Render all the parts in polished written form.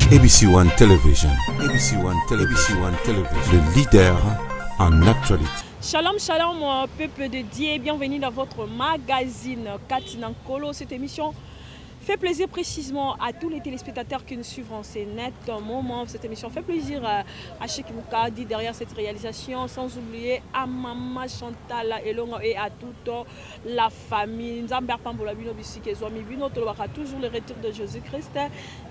ABC One Television. ABC One Television. ABC One Television. Le leader en actualité. Shalom, shalom, peuple de Dieu. Bienvenue dans votre magazine Katina Kolo. Cette émission fait plaisir précisément à tous les téléspectateurs qui nous suivent en ces net moments. Cette émission fait plaisir à Cheikh Moukadi derrière cette réalisation, sans oublier à Maman Chantal Elonga et à toute la famille. Toujours le retour de Jésus-Christ.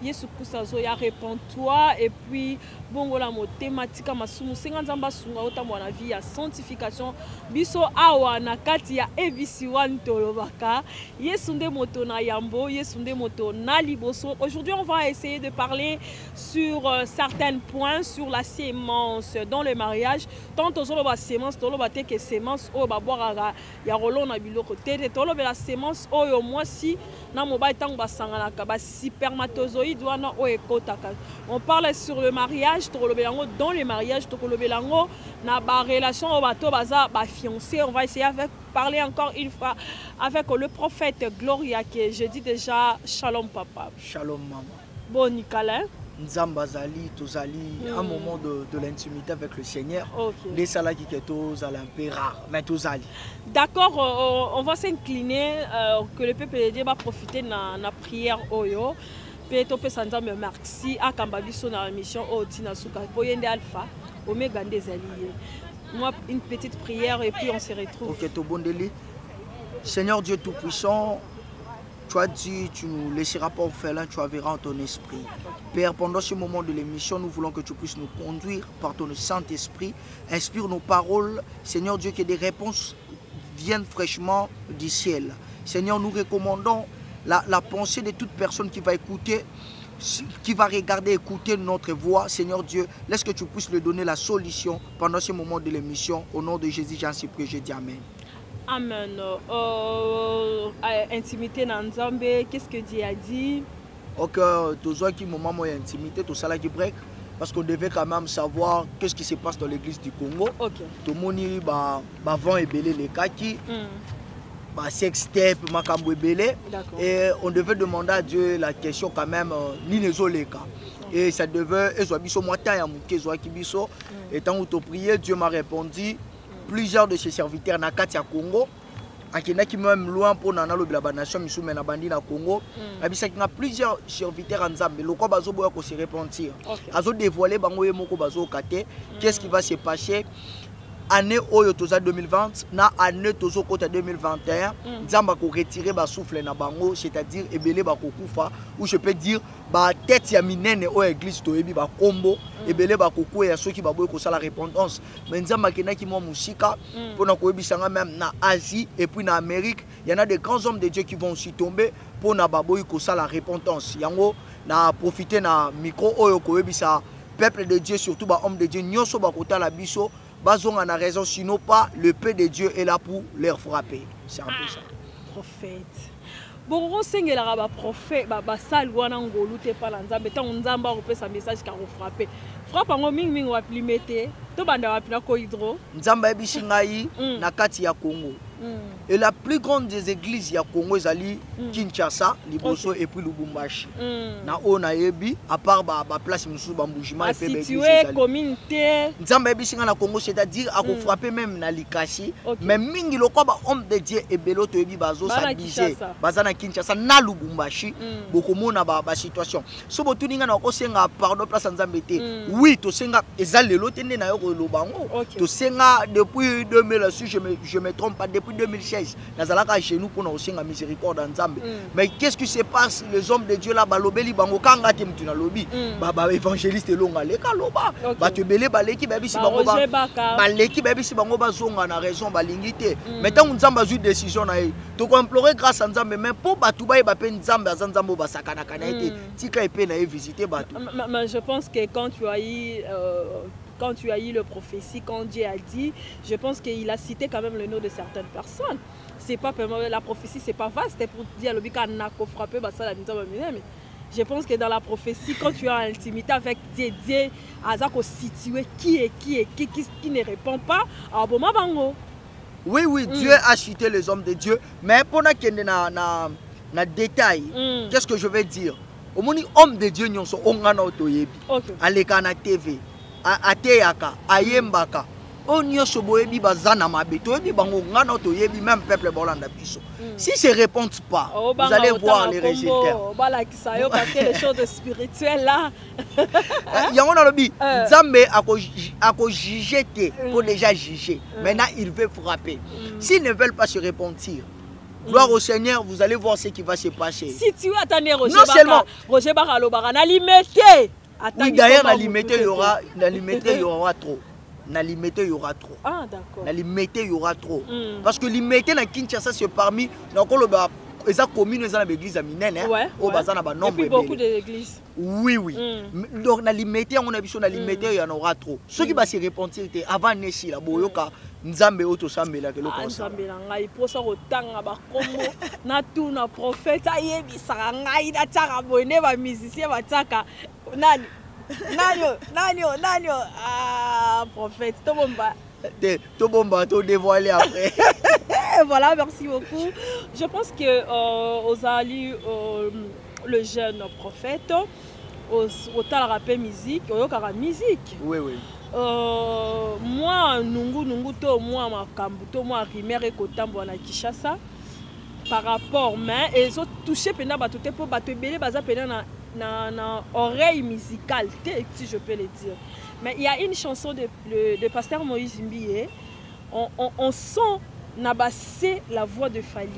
Yesu Kusazoya, réponds-toi. Et puis, bon, la thématique masumu senganzamba sunga otamwa na vie ya sanctification. Biso awa na kati ya ABC One Tolobaka. Yesunde moto na yambo, yesunde moto na liboso. Aujourd'hui, on va essayer de parler sur certains points sur la sémence dans le mariage. Tant aux la sémence, toloba te que sémence o ba boira ya rolon na biloko te toloba la sémence o yo moi si na mobile tang ba sangana ka ba spermatozoïde wana o ekotaka. On parle sur le mariage, dans le mariage, na ba relation o bato baza ba fiancé. On va essayer avec parler encore une fois avec le prophète Gloria qui je dis déjà shalom papa. Shalom maman. Bon Nicolas. Nzamba zali tozali un moment de l'intimité avec le Seigneur. Les salaki qui sont un peu rares, mais tozali. D'accord, on va s'incliner que le peuple de Dieu va profiter de la prière oyo. Peut-être que ça nous merci à Kambabiso dans la mission Otina Souka Boyende Alpha Omega des alliés. Moi une petite prière et puis on se retrouve. OK, to bondeli. Seigneur Dieu tout-puissant, tu as dit, tu ne nous laisseras pas orphelins, tu verras en ton esprit. Père, pendant ce moment de l'émission, nous voulons que tu puisses nous conduire par ton Saint-Esprit. Inspire nos paroles. Seigneur Dieu, que des réponses viennent fraîchement du ciel. Seigneur, nous recommandons la pensée de toute personne qui va écouter, qui va regarder, écouter notre voix. Seigneur Dieu, laisse que tu puisses lui donner la solution pendant ce moment de l'émission. Au nom de Jésus, j'en suis prêt, je dis Amen. Amen. Intimité dans Nzambe, qu'est-ce que Dieu a dit? Ok, tout ça qui moment moi intimité, tout ça là qui break, parce qu'on devait quand même savoir qu'est-ce qui se passe dans l'église du Congo. Ok. Tout le monde y va vent et belé les kaki, sextape, makambo et belé. Et on devait demander à Dieu la question quand même ni les oleka. Et ça devait et biso moita ya muke zo ki biso. Et tant où tu priais, Dieu m'a répondu. Plusieurs de ses serviteurs na kati ya Congo akendaki même loin pour nana lobela ba nation misumé na bandi na Congo abisaki na plusieurs serviteurs en Nzambe loko bazo boya ko se repentir azo dévoiler bango ye moko bazo kate qu'est-ce qui va se passer année oyo toza 2020 na année tozo kota 2021 Nzamba ko retirer ba souffle na bango c'est-à-dire ebele ba kokufa ou je peux dire ba tête ya minene o église to yebi ba kombo ebele ba koku ya soki ba boye ko sala repentance mais Nzamba kenaki mo musika pona ko yebisanga même na Asie et puis na Amérique il y en a des grands hommes de Dieu qui vont aussi tomber pona ba boye ko sala repentance yango na profiter na micro oyo ko yebisa peuple de Dieu surtout ba homme de Dieu nyoso ba kota la biso bazon en a raison, sinon pas, le paix de Dieu est là pour leur frapper. C'est un peu ça. Prophète. Bon, on sait que le prophète, basal wana ngolu te pa nzambe, tant nzamba repère sa message car on frappe. Frappe en ming on va plus mettre, to banda va plus ko hydro. Nzamba ebisingai na kati ya Congo. Et la plus grande des églises ya Congo ezali Kinshasa, Liboso et puis Lubumbashi. Na ona yebi à part ba place musu ba mbujima et pe ba situé communauté. Nzamba ebisinga na Congo c'est-à-dire a ko frapper même na Likasi, mais mingi lokwa ba homme de Dieu et belo to yebi bazo s'abiser. Bazana Kinshasa na Lubumbashi boko mona ba situation. So botuninga na ko senga pardon place Nzambe te. Oui, to senga ezali lelo tende na yo ko lobango. To senga depuis 2000 si je me trompe pas depuis 2016 nazalaka chez nous pour nous aussi la miséricorde Nzambe. Mais qu'est-ce qui se passe les hommes de Dieu là balobeli bango kanga te mtu na lobi ba évangéliste longa leka loba ba te belé baleki ba bisi bango ba leki ba bisi bango ba zonga na raison balingi te. Mais tant Nzamba a eu décision na ye to ko implorer grâce à Nzambe mais pour ba tuba ba pe Nzambe za Nzambe ba sakana kana te tika epé na visiter ba. Mais je pense que quand tu as eu le prophétie, quand Dieu a dit, je pense qu'il a cité quand même le nom de certaines personnes. C'est pas la prophétie, c'est pas vaste, c'était pour dire le bika nako frappé ça la mais je pense que dans la prophétie, quand tu as intimité avec Dieu, Dieu a situé qui ne répond pas à bon bango. Oui, Dieu a cité les hommes de Dieu, mais pour na détail, qu'est-ce que je vais dire? omoni homme de Dieu nyonso ongana otoyebi aleka na TV ateyaka ayembaka onyoso boyebi bazana mabe toyebi bango ngana otoyebi même peuple bolanda biso si se répondent pas vous allez voir les résultats parce que les choses spirituelles là yango na lobi Nzambe ako juger te pour déjà juger maintenant il veut frapper s'ils ne veulent pas se repentir. Gloire au Seigneur, vous allez voir ce qui va se passer. Si tu attendais Roger Baralobara, n'a limité. Oui, d'ailleurs, la limité, il y aura trop. Na limité, il y aura trop. Ah, d'accord. Na limité, il y aura trop. Parce que limité, na Kinshasa, c'est parmi. Les communes, les églises aminènes, et puis beaucoup d'églises. Oui, oui. Donc, na limité, on a vu na limité, il y en aura trop. Ceux qui vont se repentir, avant Nessi, la Boyoka. Nzambe oto sambela ke loko nzambe na ngai posa kotanga bakombo na tuna prophète ayebisaka ngai na tsaka bone ba musicien bataka nani prophète to bomba to dévoiler après. Voilà, merci beaucoup. Je pense que Ozali le jeune prophète au tal rappel musique oyokaka musique. Oui, oui. Moi nungu to moi makambu to moi rimer ekotambo na Kinshasa par rapport mais et so toucher pena bato te po bato belé baza pena na oreille musicale si je peux le dire. Mais il y a une chanson de pasteur Moïse Mbié, on sent na bassé la voix de Fally.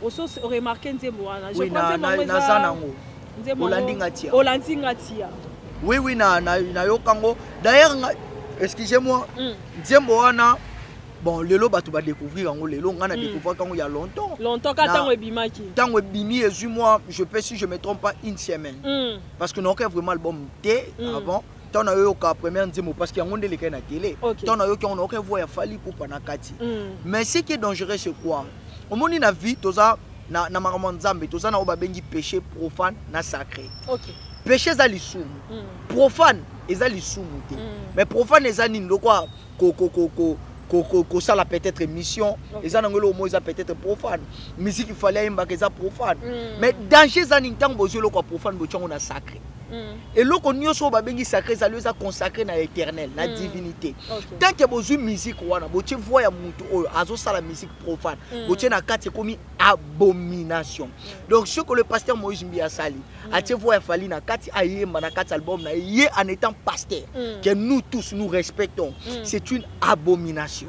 On se remarqué Nzembo wana. Oui, na zanango. Olandi Ngatia. Oui, oui, na yokango. D'ailleurs, excusez-moi, Nzembo wana, bon, lelo batu ba découvrir ngo lelo ngana découvrir quand il y a longtemps. Longtemps quand tango ebimaki. Tango ebimi et moi, je peux si je me trompe pas une semaine. Parce que non que vraiment album té avant. Tant na yo ka première Nzembo parce qu'il y a ngonde leka na télé. Tant na yo ki on voit ya Fally pour panakati. Mais ce qui est dangereux c'est quoi? Au monde na vie toza na makambo Nzambe toza na oba bengi péché profane na sacré. OK. Péché za lisumu. Profane eza lisumu te. Mais profane eza nini lokwa ko ça la peut-être mission eza nangolo au moins ça peut-être profane. Musique il fallait imba que ça profane. Mais danger za nini tango bozo lokwa profane bo tchongo na sacré. Et là, on a un sacré, ça lui a consacré à l'éternel, à la divinité. Tant que vous avez une musique, vous voyez la musique profane, vous avez commis abomination. Donc, ce que le pasteur Moïse Mbiya Sali, vous voyez Fally na kati ayemba na kati album na en étant pasteur, que nous tous nous respectons, c'est une abomination.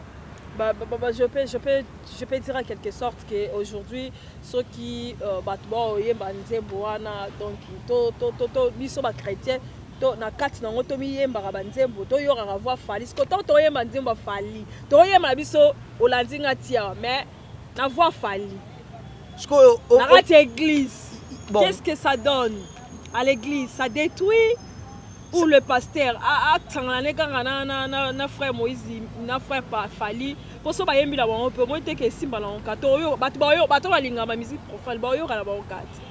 Je peux dire en quelque sorte qu'aujourd'hui, ceux qui sont chrétiens, na kati na ngoto mi yemba ba nzembo to yo ra voir Fally ce que to yemba nzembo Fally to yemba biso Olandi Ngatia mais na voir Fally ce que na kati église qu'est-ce que ça donne à l'église? Ça détruit ou le pasteur a na frère Moïse na frère Fally pour ça ba yembi la on peut montrer que simba la on kato yo bato ba linga ba musique profane ba yo kana ba okati.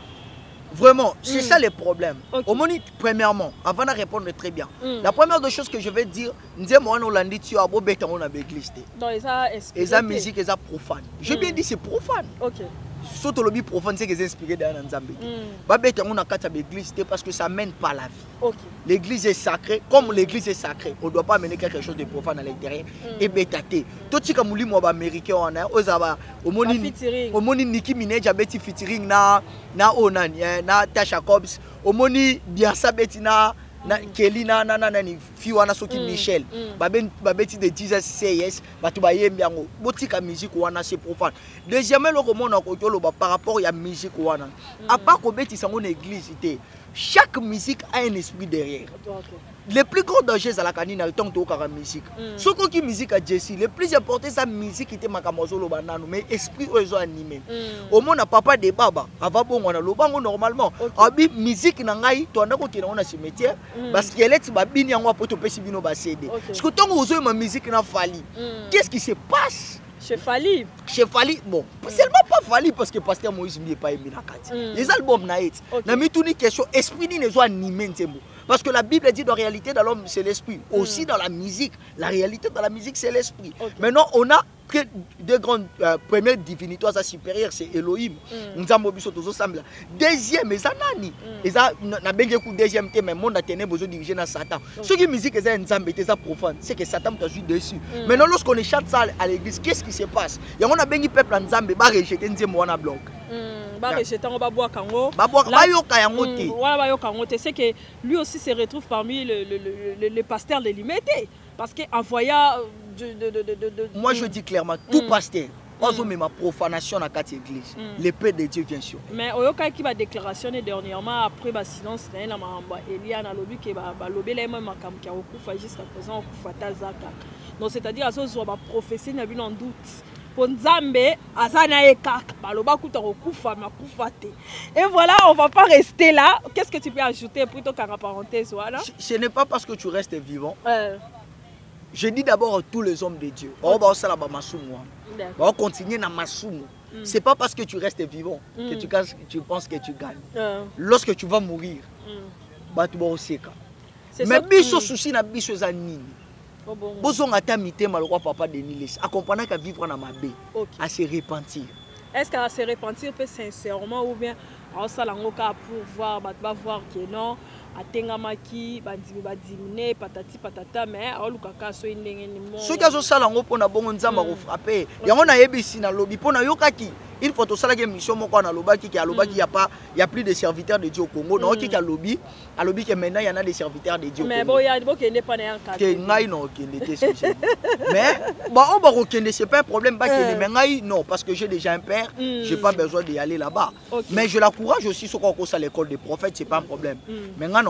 Vraiment, c'est ça le problème. Au moins, premièrement, avant de répondre très bien, la première des choses que je vais dire, nous avons Olandi tu as beau bête on a église. Dans les musique et ça profane. Je bien dit c'est profane. OK. Surtout le profane c'est que c'est inspiré dans Nzambe. Ba bête on a quatre église parce que ça mène pas la vie. OK. L'église est sacrée, comme l'église est sacrée, on ne doit pas amener quelque chose de profane à l'intérieur et bêtaté. Tout ce que mouli moi américain on a osaba au moni Nicki Minaj a beti featuring na Onan na Tasha Cobbs au moni Bianca Betina na Kelly na ni fiwana soki Michel babeti de Jesus say yes batu ba yembi yango botika musique wana c'est profane. Deuxièmement le monde ko par rapport à musique wana à part ko beti sango na église té chaque musique a un esprit derrière. Le plus grand danger c'est la canine tant que la musique. Ce qui musique à Jessie, le plus important c'est la musique qui était makamozolo banano mais esprit ozo animé. Au monde papa de baba, avant bon on a le bango normalement. Abi musique na ngai to ndako kina on a cimetière parce qu'elle est babini yango poto pesi bino ba CD. Parce que tant ozo ma musique na Fally. Qu'est-ce qui se passe? Chez Fally, bon, seulement pas Fally parce que pasteur Moïse Mbiya pas aimé la kati. Les albums na et na mituni question esprit ni nezo animé nzembo. Parce que la Bible dit la réalité dans l'homme, c'est l'esprit. Aussi dans la musique, la réalité dans la musique, c'est l'esprit. Maintenant, on a que deux grandes premières divinités supérieures, c'est Elohim. Deuxième, c'est Nani. Deuxième thème, le monde a tenu besoin de diriger dans Satan. Ce qui musique est un profane, c'est que Satan t'a joué dessus. Maintenant, lorsqu'on chante ça à l'église, qu'est-ce qui se passe? Il y a un peuple en Nzambe, va rejeter un bloc. C'est que lui aussi se retrouve parmi les pasteurs de l'imité. Parce qu'en voyant... Moi je dis clairement, tout pasteur, même ma profanation dans la église, l'épée de Dieu vient sur. Mais il y a qui va déclaration dernièrement après le silence, il y a un lobby qui va lobby les mêmes qui a okufa jusqu'à présent okufa zaka. Donc c'est-à-dire à ce jour va prophétie n'a en doute. Pour Nzambe, azana ekak, baloba kuta okufa makufa te. Et voilà, on va pas rester là. Qu'est-ce que tu peux ajouter plutôt qu'en parenthèse voilà? Ce n'est pas parce que tu restes vivant. Je dis d'abord à tous les hommes de Dieu. On va continuer dans Masumu. C'est pas parce que tu restes vivant que tu penses que tu gagnes. Lorsque tu vas mourir, tu vas aussi. Mais biso souci na biso za nini. Bozonga ta mité malroi papa de Nilis. À comprendre qu'à vivre dans ma baie, à se repentir. Est-ce qu'à se repentir peut sincèrement ou bien en salangoka pour voir que non? Atengamaki badimine patati patata mais olukaka so indenge ni mo soki azosala ngo pona bongo nzamba ko frapper yango na yebisi na lobi pona yokaki il faut tosala ke mission moko na lobaki ki alobaki y a plus de serviteurs de Dieu au Congo non ki ka lobi alobi que maintenant il y en a des serviteurs de Dieu au Congo mais bon ya boke ne pas na yanka ke ngai non ke n'était spécial mais ba on ba ko kende c'est pas un problème ba ke mais ngai non parce que j'ai déjà un père j'ai pas besoin d'y aller là-bas mais je l'encourage aussi sur qu'on à l'école des prophètes c'est pas un problème mais maintenant,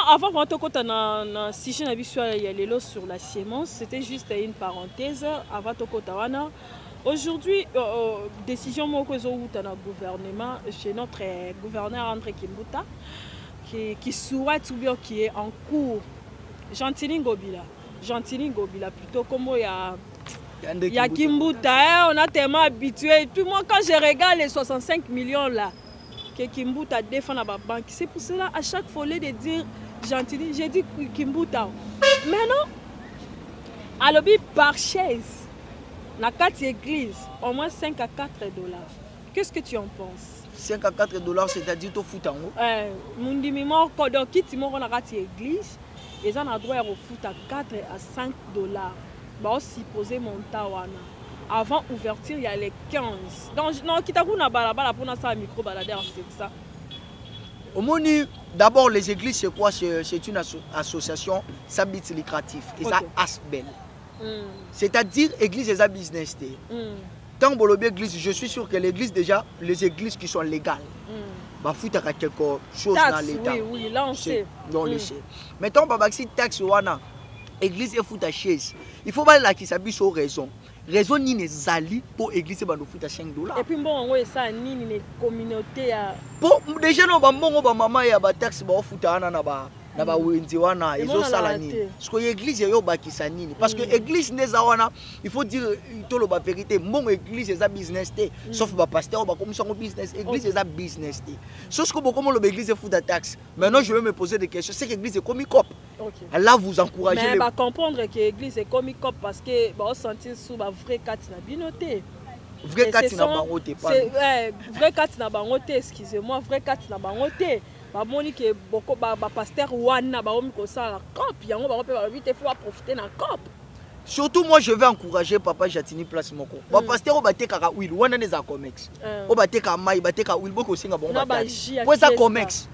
avant de rentrer dans si je n'avais pas sur la sémence, c'était juste une parenthèse. Avant de aujourd'hui, décision dans le gouvernement, chez notre gouverneur André Kimbuta, qui souhaite ou bien qui est en cours. Gentili Ngobila, plutôt comme il y a Kimbuta, on a tellement habitué. Puis moi, quand je regarde les 65 millions là, que Kimbuta défend la banque. C'est pour cela, à chaque fois, de dire Gentili, j'ai dit Kimbuta. Maintenant, à l'objet par chaise, la carte église, au moins 5 à 4 dollars. Qu'est-ce que tu en penses? 5 à 4 dollars, c'est-à-dire au foot en haut? Mon dimimo, quand tu as la carte église, ils ont le droit au foot à 4 à 5 dollars. Bah, aussi poser mon tawana. Avant ouverture, il y a les 15. Donc, non, qui t'a dit balabala pour ça micro balader c'est ça. Au Moni, d'abord les églises c'est quoi? C'est une association sans but lucratif et ça asbel. C'est-à-dire église et ça business. Tant que l'église, je suis sûr que l'église déjà les églises qui sont légales. Bah foutre quelque chose dans l'état. Oui, là on sait. On le sait. Mettons pas si taxe wana église et fout à chaise. Il faut pas là qui s'habille sur raison. Raison ni ne zali pour église et bando fout à 5 dollars. Et puis bon on ça ni ne communauté à pour déjà non ba mbongo ba mama ya ba taxe ba fout à na ba na ba wenzi wana ezo sala ni. Parce que église yo ba kisani parce que église neza wana il faut dire tout le ba vérité mon église c'est business té sauf ba pasteur ba comme son business église c'est business té. Sauf que beaucoup le église fout à taxe. Maintenant je vais me poser des questions c'est que église est comme cop. Là vous encouragez mais va comprendre que l'église est comme cop parce que va sentir sous ba vrai carte na binoté. Vrai carte na bangoté pas. Vrai carte na bangoté excusez-moi vrai carte na bangoté. Ba monique beaucoup ba pasteur wana ba omi ko ça cop yango ba pe ba vite faut profiter na cop. Surtout moi je vais encourager papa Jatini place moko. Ba pasteur obate kaka huile wana neza comex. Obate ka mai bate ka huile boko singa bon ba. Pour ça comex.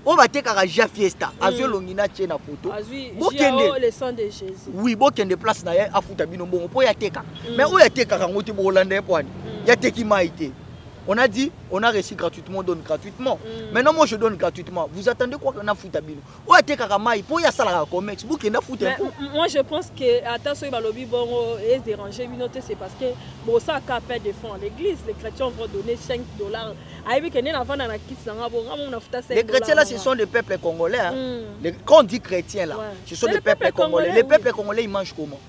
Obate kaka ja fiesta azwe longina tie na photo. Bokende le sang de Jésus. Oui bokende place na ya afuta bino bongo po ya teka. Mais o ya teka ka ngoti bo Hollandais poani. Ya teki maite. On a dit, on a reçu gratuitement, on donne gratuitement. Maintenant, moi, je donne gratuitement. Vous attendez quoi qu'on a foutu à Bino? Moi, je pense que, attention, il déranger, c'est parce que bon, ça a fait défendre l'église. Les chrétiens vont donner 5 dollars. Les chrétiens là, ce sont des peuples congolais. Quand on dit chrétiens là, ce sont des peuples congolais. Les peuples congolais, ils mangent comment?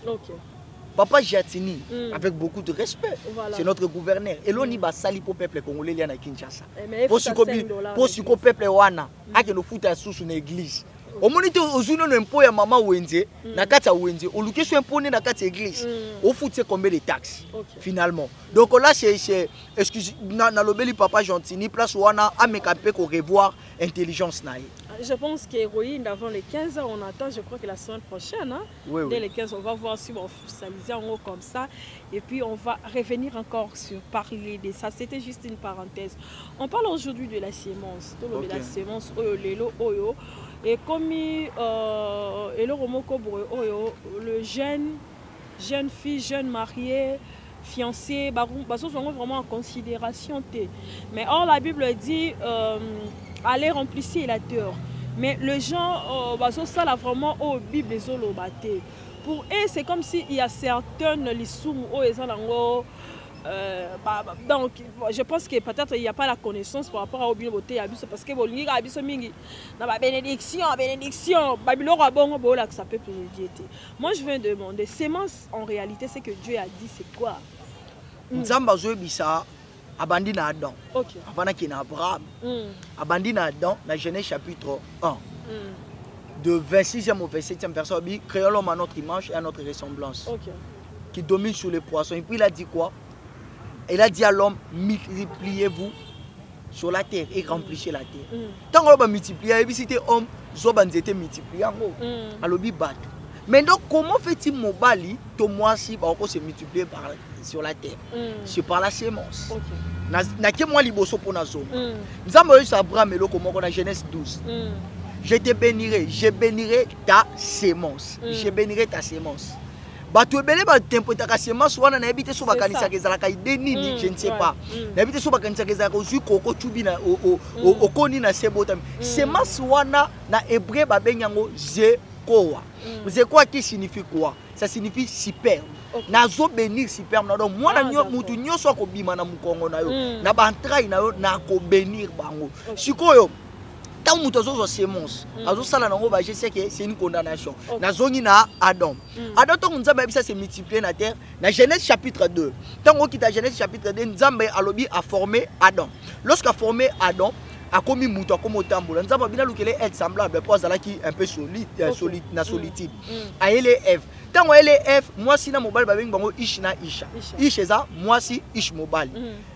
Papa Jatini, avec beaucoup de respect, c'est notre gouverneur. Et l'on y va sali pour le peuple congolais lié à Kinshasa. Pour ce que peuple wana, a que le foot à sous une église. Au moment où on a un impôt à maman Wenze, na kata Wenze, on lui fait un impôt na kata église. Au foot c'est combien de taxes finalement. Donc là c'est excusez, na lobeli Papa Jatini place wana a mekapé qu'on revoir intelligence naïe. Je pense qu'héroïne d'avant les 15 ans, on attend, je crois que la semaine prochaine, hein, dès les 15, on va voir si on va officialiser en haut comme ça. Et puis on va revenir encore sur parler de ça. C'était juste une parenthèse. On parle aujourd'hui de la sémence. De la sémence, oyo. Et comme le jeune fille, jeune mariée, fiancé, sont vraiment en considération. Mais or, la Bible dit allez remplissez la terre. Mais les gens, ça là vraiment au Bible des olobaté. Pour eux, c'est comme s'il y a certaines lissoum où ils ont donc je pense que peut-être il n'y a pas la connaissance par rapport au Bible parce que bolingi abiso mingi na ba bénédiction babilo rabongo bola que ça peut privilégier. Moi je viens demander sémence en réalité c'est que Dieu a dit c'est quoi? Nzamba zo bisa abandi na Adam. OK. Avant qu'il na Abraham. Abandi na Adam na Genèse chapitre 1. De 26e au 27e verset, créons l'homme à notre image et à notre ressemblance. OK. Qui domine sur les poissons. Et puis il a dit quoi? Il a dit à l'homme, multipliez-vous sur la terre et remplissez la terre. Tant qu'on va multiplier, il c'était homme, zoban était multiplié en gros. Alors il bat. Mais donc comment fait-il mobali, to moi si va encore se multiplier sur la terre? C'est par la sémence. Na ke moi liboso pour na zone. Nous avons eu Abraham et comme on a Genèse 12. Je te bénirai, je bénirai ta sémence. Je bénirai ta sémence. Batu ebele ba tempo ta sémence wana na ebite so bakanisa kezala ka ide nini je ne sais pas. Na ebite so bakanisa kezala ko zu koko chubi na okoni na sebota. Sémence wana na hébreu ba benyango zekoa. Zekoa qui signifie quoi? Ça signifie superbe. Nazo bénir superbe na donc mwana nyo mutu nyoso ko bima na mukongo na yo. Na ba entrai na yo na ko bénir bango. Sikoyo tant que nous avons sémence, je sais que c'est une condamnation. Nous avons Adam. Adam, nous avons multiplié la terre. Dans Genèse chapitre 2, tant que Genèse chapitre 2, nous avons formé Adam. Lorsqu'il a formé Adam, a commis mouton comme au tambour. Nous avons bien être semblable pour ça qui un peu solide, solitude. Aïe Eve. Tant que Eve, moi si na mobile babing bango ishna isha. Isheza, moi si ish mobile.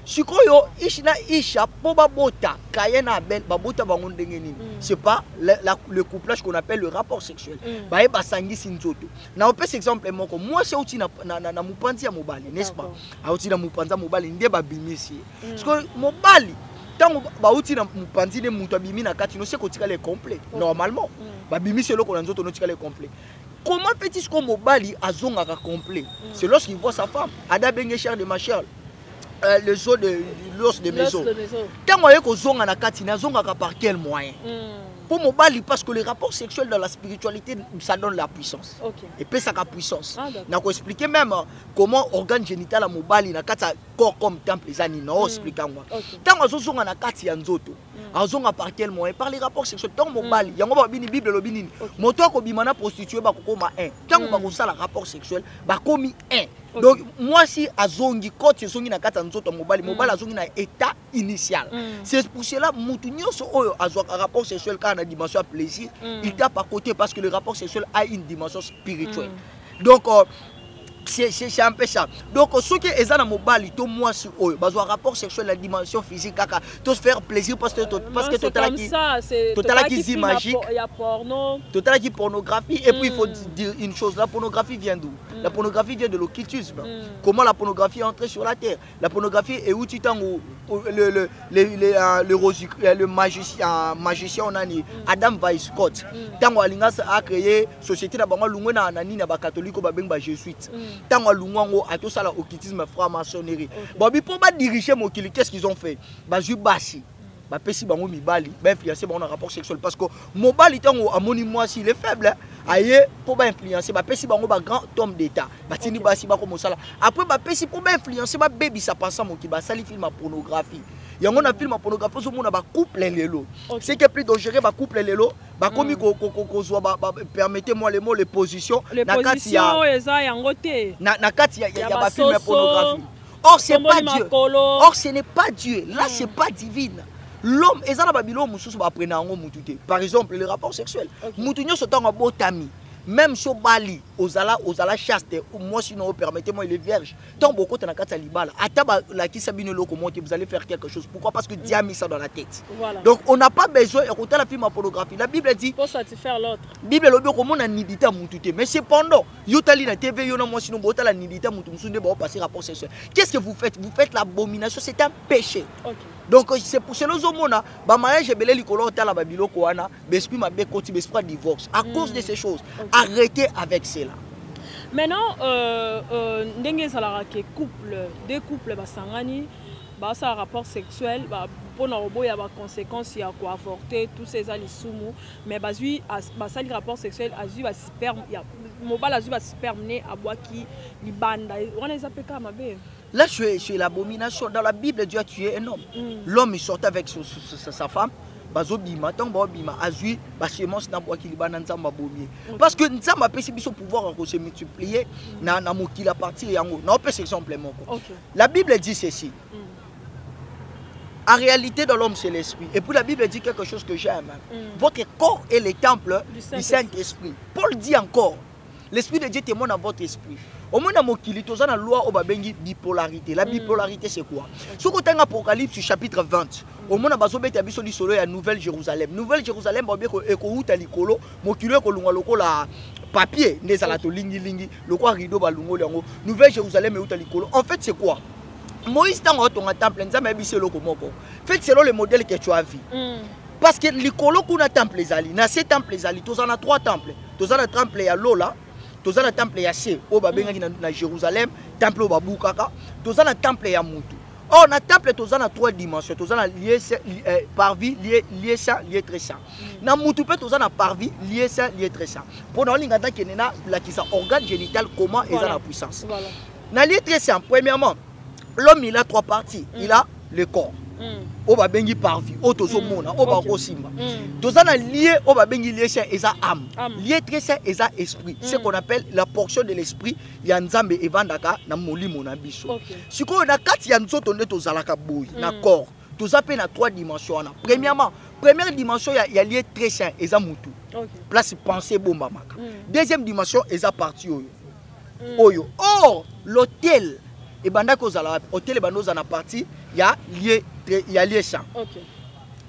Sikoyo ishna isha poba bota kayena bel babota bango ndengeni. C'est pas le couplage qu'on appelle le rapport sexuel. Ba e basangi sinzoto. Na opé exemple moko moi c'est outi na mupanzi ya mobile, n'est-ce pas? A outi na mupanza mobile nde ba bimisi. Parce que mobile tant que na mupanzi ne muto bimi na kati no c'est ko tikale complet normalement. Ba bimi c'est loko na nzoto no tikale complet. Comment fait-il que mobali azonga complet? C'est lorsqu'il voit sa femme. Ada benge cher de ma chère. Le os de l'os de maison. Tant que zonga na kati na zonga par quel moyen? Pour mobali parce que le rapport sexuel dans la spiritualité ça donne la puissance. Et puis ça a puissance. Na ko expliquer même comment organe génital à mobali na kati corps comme temple les animaux expliquer moi. Tant que zonga na kati ya nzoto. Azonga par quel moyen? Par les rapports sexuels. Tant mobali yango ba bini bible lo binini. Moto ko bimana prostituée ba kokoma 1. Tant ba ko sala rapport sexuel ba komi 1. Donc moi si azongi kote zongi na kati nzoto mobali azongi na état initial. C'est pour cela mutu nyonso oyo azwa rapport sexuel quand na dimension plaisir, il tape à côté parce que le rapport sexuel a une dimension spirituelle. Donc c'est un peu ça. Donc ceux qui sont dans mobile, tout moi sur eux, besoin rapport sexuel la dimension physique, tout faire plaisir parce que total qui est magique, il y a porno, total qui pornographie et puis il faut dire une chose, la pornographie vient d'où? La pornographie vient de l'occultisme. Comment la pornographie est entrée sur la terre? La pornographie est où tu le magicien on a dit Adam Weiss Scott. Tant Alingas a créé société d'abord l'ungona nani na ba catholique ba beng ba jésuite. Tant que l'ungo a tout ça la occultisme franc-maçonnerie. Bon, pour pas diriger mon kili, qu'est-ce qu'ils ont fait? Bah, je basi. Bah, pesi bango mi bali. Bah, influencer bon rapport sexuel parce que mon bali tant à mon moi si il est faible. Aïe, pour pas influencer. Bah, pesi bango ba grand homme d'état. Bah, tini basi ba comme ça là. Après bah, pesi pour pas influencer. Bah, baby ça passe à mon qui bah, ça li film à pornographie. Il y a un film à pornographie, sur mon couple lelo. C'est que plus dangereux, couple lelo. bakomi permettez-moi le mot les positions na kati ya ba film pornographie. Or c'est pas Dieu. Or ce n'est pas Dieu. Là c'est pas divine. L'homme ezana babilo mususu ba prena ngo mututé. Par exemple le rapport sexuel. Mutu nyoso tanga botami. Même si Bali, osala chaste, moi sinon permettez-moi il est vierge. Tant beaucoup na kata libala. Ataba la qui sabine loko monte, vous allez faire quelque chose. Pourquoi? Parce que Dieu a mis ça dans la tête. Voilà. Donc on n'a pas besoin d'écouter la film à pornographie. La Bible dit pour satisfaire l'autre. Bible lobi ko mona nidita mututé. Mais cependant, yotali na TV yona moi sinon botala nidita mutu musunde ba passer rapport sexuel. Qu'est-ce que vous faites? Vous faites l'abomination, c'est un péché. OK. Donc c'est pour cela que ba mariage belé likolo tala ba biloko wana, besprit mabe koti besprit divorce à cause de ces choses. Arrêtez avec cela. Maintenant ndenge salara ke deux couples basangani ba ça rapport sexuel ba pona oboya ba conséquences ya ko avorter tous ces alisumu mais bazui ba sali rapport sexuel azui ba sperme ya mobile azui ba sperme né abwaki libanda on les appelle comme mabe. Là, c'est l'abomination. Dans la Bible, Dieu a tué un homme. L'homme, il sortait avec sa femme. Parce que nous avons ce pouvoir de se multiplier. La Bible dit ceci. En réalité, dans l'homme, c'est l'esprit. Et puis la Bible dit quelque chose que j'aime. Votre corps est le temple du Saint-Esprit. Paul dit encore, l'Esprit de Dieu témoigne dans votre esprit. Au moins, dans la loi, on a bipolarité. La bipolarité, c'est quoi? Si vous avez Apocalypse chapitre 20, au moins, on a la Nouvelle Jérusalem. Nouvelle Jérusalem, on a papier, Nouvelle Jérusalem, en fait, c'est quoi? Moïse, dans ton temple, fait selon le modèle que tu as vu. Parce que les colos qu'on a temple les alliés, na 7 temples les alliés, tous en a 3 temples. Tous en a temple à Lola, tous en a temple à C, au Babengi na Jérusalem, temple au Baboukaka, tous en a temple à Moutou. Or, na temple tous en a 3 dimensions, tous en a lié parvis, lié ça, lié très ça. Na Moutou peut tous en a parvis, lié ça, lié très ça. Pour nous, on a dit qu'il y a organe génital, comment ils ont la puissance. Na lié très ça, premièrement, l'homme il a 3 parties. Il a le corps. Oba bengi parvi, otozo mona, oba kosimba. Tozana lié, oba bengi lié c'est esa âme. Lié très c'est esa esprit. C'est ce qu'on appelle la portion de l'esprit. Ya nzambe evandaka na molimo na biso. Siko na kati ya nzoto nde tozalaka boy, na corps. Tozape na 3 dimensions na. Premièrement, première dimension ya lié très saint esa mutu. Place pensée bomba maka. Deuxième dimension esa partie oyo. Oyo. Or l'hôtel et banda kozala hôtel et bando na partie ya lié ça.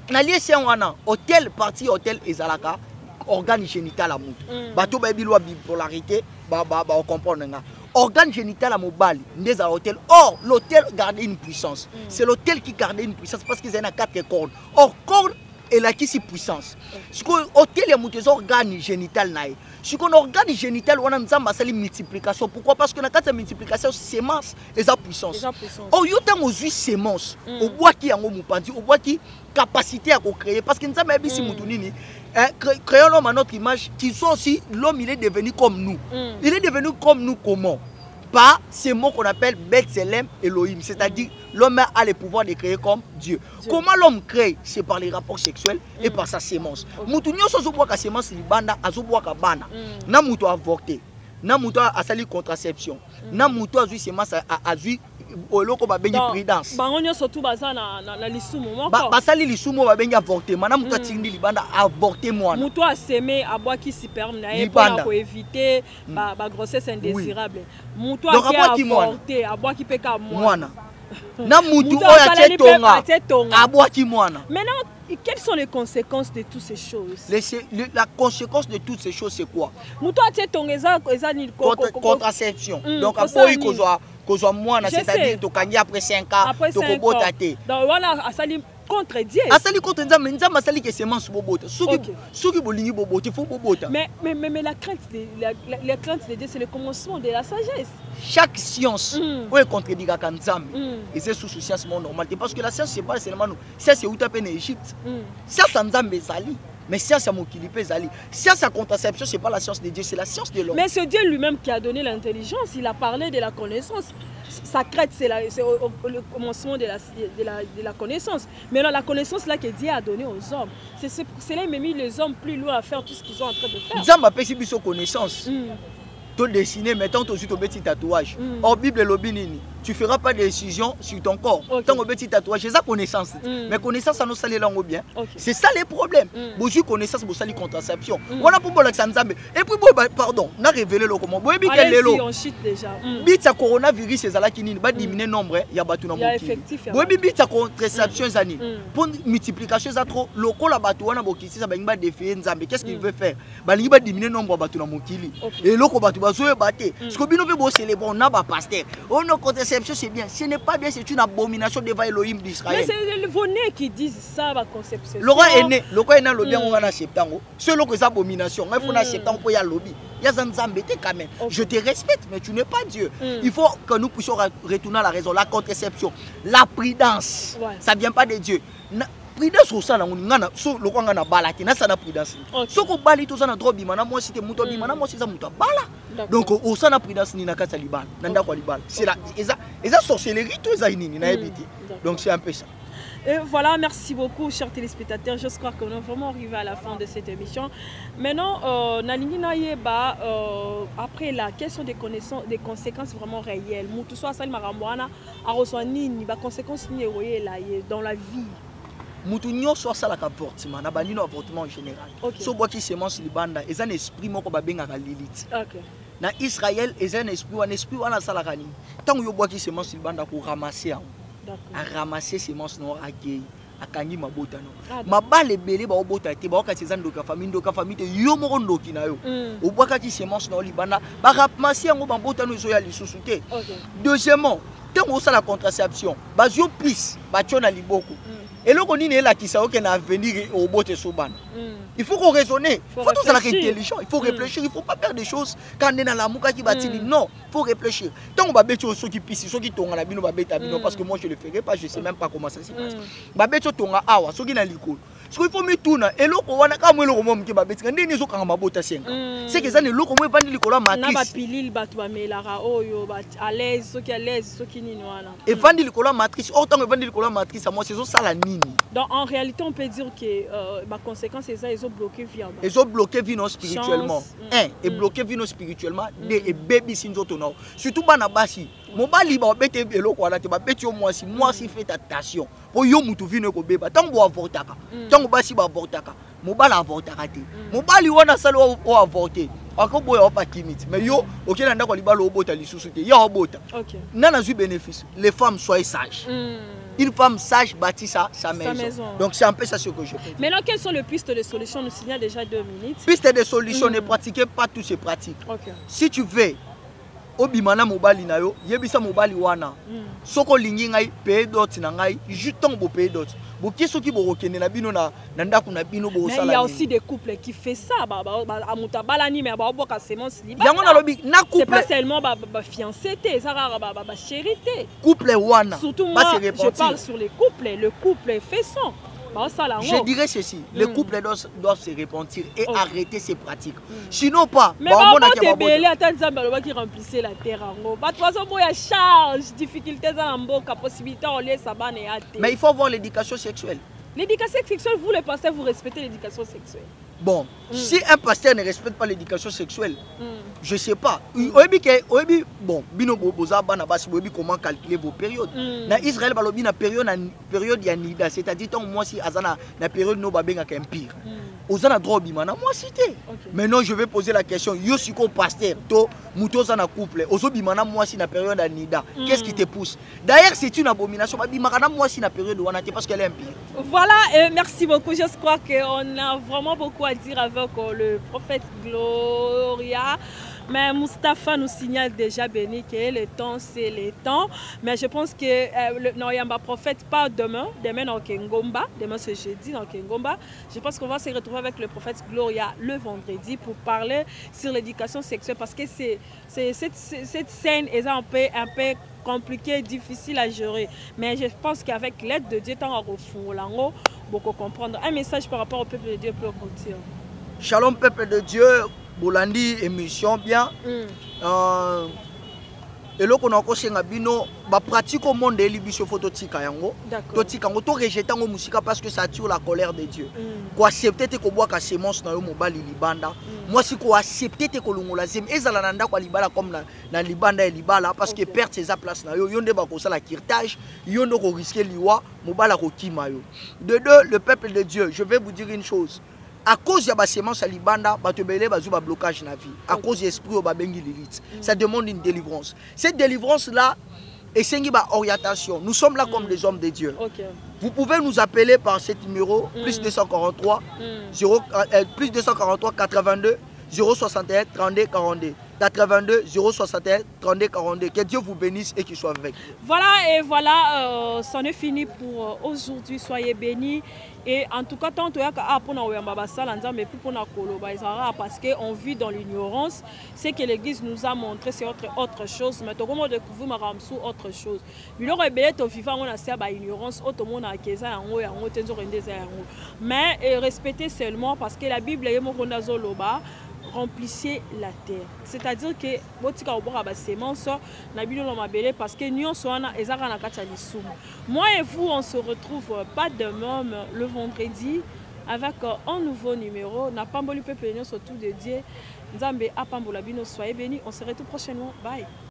Na lié ça wana hôtel partie hôtel ezalaka organe génital à mutu. Bato ba bilwa bipolarité ba comprendre nga. Organe génital à mobile ndeza hôtel. Or l'hôtel garde une puissance. C'est l'hôtel qui garde une puissance parce qu'ils ont 4 cordes. Or cordes et là qui c'est puissance. Ce que hôtel ya mutu organe génital nae. Si on organe génital, on a une multiplication. Pourquoi? Parce que dans la multiplication, sémence et sa puissance. Au lieu de sémence, au bois qui a au bois qui capacité à créer. Parce que nous avons dit créons l'homme à notre image, qui sont aussi l'homme, il est devenu comme nous. Il est devenu comme nous comment? Par ces mots qu'on appelle Betzelem Elohim, c'est-à-dire l'homme a le pouvoir de créer comme Dieu. Comment l'homme crée? C'est par les rapports sexuels et par sa sémence. Moutounio sozoboa ka sémence libanda azoboa ka bana. Na moutou avorté, na moutou a sali contraception, na moutou azui sémence azui oloko ba bengi prudence. Bangonyo surtout baza na lisumu moko. Ba sali lisumu ba bengi avortement, na moutou atindi libanda avorté mwana. Moutou a sémé aboaki sperme na pour éviter ba grossesse indésirable. Moutou a avorté aboaki peka mwana. Na moutou oya tchetonga aboaki mwana. Maintenant, quelles sont les conséquences de toutes ces choses? La conséquence de toutes ces choses, c'est quoi? Contraception. Donc, après, c'est-à-dire que après 5 ans, tu peux botater. Donc, voilà, contre Dieu. Asali contre Dieu, mais nous asali que semence bobota. Souki bolingi bobota, il faut bobota. Mais la crainte de Dieu, c'est le commencement de la sagesse. Chaque science, où est contredit à Nzambe, et c'est sous science normale. Parce que la science, c'est pas seulement nous. Ça, c'est où tu as en Égypte. Ça, c'est Nzambe Zali. Mais science à mon kilipé zali. Science à contraception, c'est pas la science de Dieu, c'est la science de l'homme. Mais c'est Dieu lui-même qui a donné l'intelligence. Il a parlé de la connaissance. Sa crête, c'est le commencement de la connaissance. Maintenant, la connaissance là que Dieu a donnée aux hommes, c'est là même mis les hommes plus loin à faire tout ce qu'ils sont en train de faire. Zamba peut si connaissance. To dessiner, mettons tout de suite au petit tatouage. Or Bible lobinini. Tu ne feras pas de décision sur ton corps. Tant que petit tatouage, c'est ça connaissance. Mais connaissance, ça nous sale langue bien. C'est ça les problèmes. Vous avez connaissance, vous avez contraception. Voilà pour Bolak-Sanzambe. Et puis, pardon, on a révélé le comment. Vous avez allez-y, on chute déjà. Bit sa coronavirus, c'est ça qui va diminuer le nombre. Il y a battu dans mon pays. Vous avez bit sa contraception, pour multiplication, ça trop. Le col a battu, on a beaucoup ici, ça va défier Nzambe. Qu'est-ce qu'il veut faire? Il va diminuer le nombre de battu dans mon pays. Et le col battu, vous avez battu. Ce que nous devons c'est les bons, on n'a pas pasteur. On a contraception, c'est bien. Ce n'est pas bien, c'est une abomination devant Elohim d'Israël. Mais c'est vos nez qui disent ça, ma conception. Le roi est né, le roi est né, le bien, on a accepté. C'est une abomination. Il faut accepter, on peut y aller lobby. Il y a un zambété quand même. Je te respecte, mais tu n'es pas Dieu. Il faut que nous puissions retourner à la raison, la contraception, la prudence. Ça ne vient pas de Dieu. Prudence au sang, le roi a balaki, na sana prudence. Ce qu'on bali tout ça na droit bimana, moi c'était muto bimana, moi c'est ça muto bala. Donc au sang na prudence ni na kata libal, nanda kwa libal. C'est là, et ça sorcellerie tout ça ni na éviter. Donc c'est un peu ça. Et voilà, merci beaucoup, chers téléspectateurs. J'espère qu'on est vraiment arrivé à la fin de cette émission. Maintenant, après la question des connaissances, des conséquences vraiment réelles, tout ça, ça marambouana, a reçu nini, ba conséquences ni dans la vie. Moutounio soit ça l'avortement, na banino avortement en général. So bois qui semence libanda, et un esprit moko ba benga Lilith. Na Israël, et un esprit wana salakani. Tant yo bois qui semence libanda pour ramasser, à ramasser semence noire à gay, à kangi mabota no. Ma balle belé ba obota te ba okati zando ka famille te yo moko ndoki na yo. O bois qui semence noire libanda, ba ramasser ngo ba bota no zo ya lisusuté. Deuxièmement, tant on ça la contraception, ba yo plus ba tchona liboko. Et là, on est là qui sait qu'on a venir au bout de Soban. Il faut qu'on raisonne, il faut tout ça intelligent, il faut réfléchir, il ne faut pas faire des choses quand on est dans la mouka qui bâtit. Non, il faut réfléchir. Tant qu'on va bêter ceux qui pissent, ceux qui tombent à la bino, parce que moi je ne le ferai pas, je ne sais même pas comment ça se passe. Va bêter tombe à awa, ceux qui n'ont l'école. Ce qu'il faut me tourner, et là, on a quand même le roman qui va bêter, quand on est quand on va botter 5 ans. C'est que ça n'est l'eau qu'on va vendre l'école matrice. On a pilil, à l'aise, ceux qui à l'aise, ceux qui n'y sont pas. Et vendre l'école matrice, autant que vendre l'école matrice, moi c'est ça la nini. Donc en réalité, on peut dire que ma conséquence c'est ça, ils ont bloqué vie. Ils ont bloqué vie spirituellement. Et bloqué vie spirituellement, et baby sinzotono. Surtout banabasi. Mon bali ba bete belo ko ala te ba bete yo moi si fait attention. Pour yo mutu vie ne ko beba. Tant bo avortaka. Tant basi ba avortaka. Mon bal avortaka te. Mon bali wana salo o avorter. Encore boy pas kimit. Mais yo OK nanda ko libalo obota lisusu te. Ya obota. OK. Nana zu bénéfice. Les femmes soient sages. Une femme sage bâtit sa maison. Donc c'est un peu ça ce que je fais. Maintenant, quelles sont les pistes de solutions? Nous signale déjà 2 minutes. Pistes de solutions, ne pratiquez pas toutes ces pratiques. Si tu veux, obimana mobali na yo, yebisa mobali wana. Soko lingi ngai paye dot na ngai, juton bo paye dot. Boki soki bo okende na bino na ndaku na bino bo sala. Mais il y a aussi des couples qui fait ça, amuta balani mais ba boka semence liba. Yango na lobi na couple. C'est pas seulement ba fiancé té, ça ba chérie. Couple wana. Surtout moi, je parle sur les couples, le couple fait ça. Je dirais ceci, les couples doivent se repentir et arrêter ces pratiques. Sinon pas. Mais bon, t'es belé, attends ça, qui remplissait la terre en gros. Bah, de toute façon, il y a charge, difficultés dans la possibilité, on laisse ça. Mais il faut avoir l'éducation sexuelle. L'éducation sexuelle, vous les pasteurs, vous respectez l'éducation sexuelle. Bon, si un pasteur ne respecte pas l'éducation sexuelle, je ne sais pas. Bon, bino boza bana basi bobi comment calculer vos périodes. Na Israël balobi na période ya nida, c'est-à-dire tant moi si azana na période no babenga empire. Ozana droit bimana moi cité. Maintenant je vais poser la question, yo siko pasteur to muto za na couple, ozo bimana moi si na période ya nida. Qu'est-ce qui te pousse? D'ailleurs, c'est une abomination bimana moi si na période wana parce qu'elle est empire. Voilà, merci beaucoup. Je crois qu'on a vraiment beaucoup à dire avec le prophète Gloria. Mais Mustapha nous signale déjà, Béni, que le temps, c'est le temps. Mais je pense que le Noyamba prophète part demain dans Kengomba. Demain, c'est jeudi dans Kengomba. Je pense qu'on va se retrouver avec le prophète Gloria le vendredi pour parler sur l'éducation sexuelle. Parce que cette scène est un peu compliquée, difficile à gérer. Mais je pense qu'avec l'aide de Dieu, tant à refondre, beaucoup comprendre. Un message par rapport au peuple de Dieu pour dire. Shalom peuple de Dieu, Bolandi émission bien. Et là qu'on a encore chez Ngabino, bah pratique au monde de l'ibisho photo tika yango. To tika yango to rejeter ngo musika parce que ça attire la colère de Dieu. Ko accepter te ko bois ka semence na yo mobali libanda. Moi si ko accepter te ko longola zem ezala nanda ko libala comme na libanda et libala parce que perdre ses place na yo yonde ba ko sala kirtage, yonde ko risquer liwa mobala ko kima yo. De deux, le peuple de Dieu, je vais vous dire une chose. À cause de la sémence à Libanda, il blocage na vie. À cause de l'esprit au babengi l'élite. Ça demande une délivrance. Cette délivrance-là, et c'est une orientation. Nous sommes là comme des hommes de Dieu. Vous pouvez nous appeler par ce numéro, plus 243, plus 243 82 061 32 42. 82 061 32 42. Que Dieu vous bénisse et qu'il soit avec. Voilà et voilà, c'en est fini pour aujourd'hui. Soyez bénis. Et en tout cas, tant que mais plus pour parce qu'on vit dans l'ignorance. Ce que l'Église nous a montré, c'est autre chose. Mais comment découvrir autre chose. Mais respectez seulement parce que la Bible est remplissez la terre. C'est-à-dire que parce que moi et vous, on se retrouve pas de même le vendredi avec un nouveau numéro. N'a pas peuple surtout de Dieu. Soyez bénis. On se retrouve prochainement. Bye.